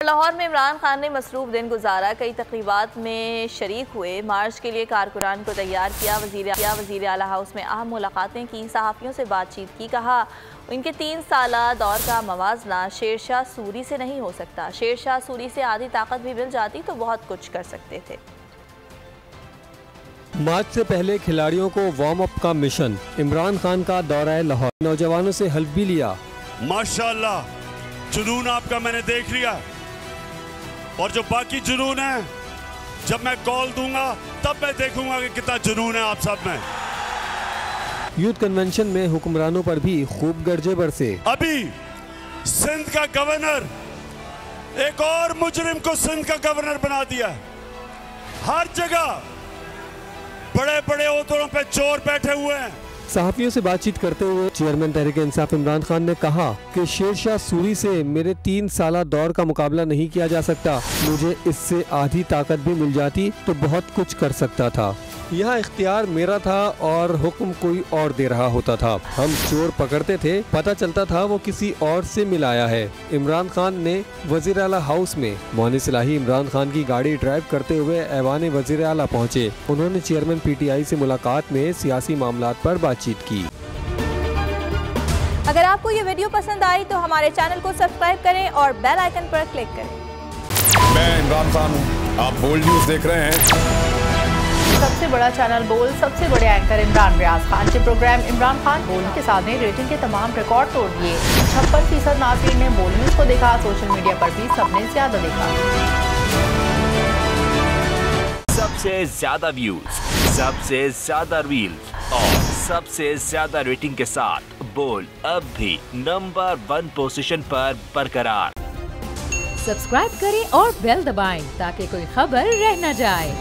लाहौर में इमरान खान ने मसरूफ दिन गुजारा। कई तकरीबात में शरीक हुए। मार्च के लिए कारकुनान को तैयार किया। वज़ीर आला हाउस में अहम मुलाकातें की। सहाफ़ियों से बातचीत की। कहा इनके 3 साला दौर का मवाजना शेरशाह सूरी से नहीं हो सकता। शेरशाह सूरी से आधी ताकत भी मिल जाती तो बहुत कुछ कर सकते थे। मार्च से पहले खिलाड़ियों को वार्म अप का मिशन। इमरान खान का दौरा लाहौर। नौजवानों से हल्फ भी लिया। माशाअल्लाह जुनून आपका मैंने देख लिया और जो बाकी जुनून है जब मैं कॉल दूंगा तब मैं देखूंगा कि कितना जुनून है आप सब में। यूथ कन्वेंशन में हुक्मरानों पर भी खूब गर्जे बरसे। अभी सिंध का गवर्नर एक और मुजरिम को सिंध का गवर्नर बना दिया। हर जगह बड़े बड़े ओहदों पे चोर बैठे हुए हैं। सहाफियों से बातचीत करते हुए चेयरमैन तहरीक इंसाफ इमरान खान ने कहा कि शेरशाह सूरी से मेरे 3 साला दौर का मुकाबला नहीं किया जा सकता। मुझे इससे आधी ताकत भी मिल जाती तो बहुत कुछ कर सकता था। यहाँ इख्तियार मेरा था और हुक्म कोई और दे रहा होता था। हम चोर पकड़ते थे, पता चलता था वो किसी और से मिलाया है। इमरान खान ने वज़ीर आला हाउस में मौनी सिलाही इमरान खान की गाड़ी ड्राइव करते हुए ऐवान वज़ीर आला पहुँचे। उन्होंने चेयरमैन PTI से मुलाकात में सियासी मामलात पर बातचीत की। अगर आपको ये वीडियो पसंद आई तो हमारे चैनल को सब्सक्राइब करें और बेल आइकन पर क्लिक करें। मैं इमरान खान हूँ, आप बोल्ड न्यूज़ देख रहे हैं। सबसे बड़ा चैनल बोल, सबसे बड़े एंकर इमरान रियाज खान के प्रोग्राम इमरान खान बोल के साथ ने रेटिंग के तमाम रिकॉर्ड तोड़ दिए। 56% नाज़रीन ने बोल न्यूज़ को देखा। सोशल मीडिया पर भी सबने ज्यादा देखा। सबसे ज्यादा व्यूज, सबसे ज्यादा रील्स और सबसे ज्यादा रेटिंग के साथ बोल अब भी नंबर 1 पोजीशन पर बरकरार। सब्सक्राइब करें और बेल दबाएं ताकि कोई खबर रह न जाए।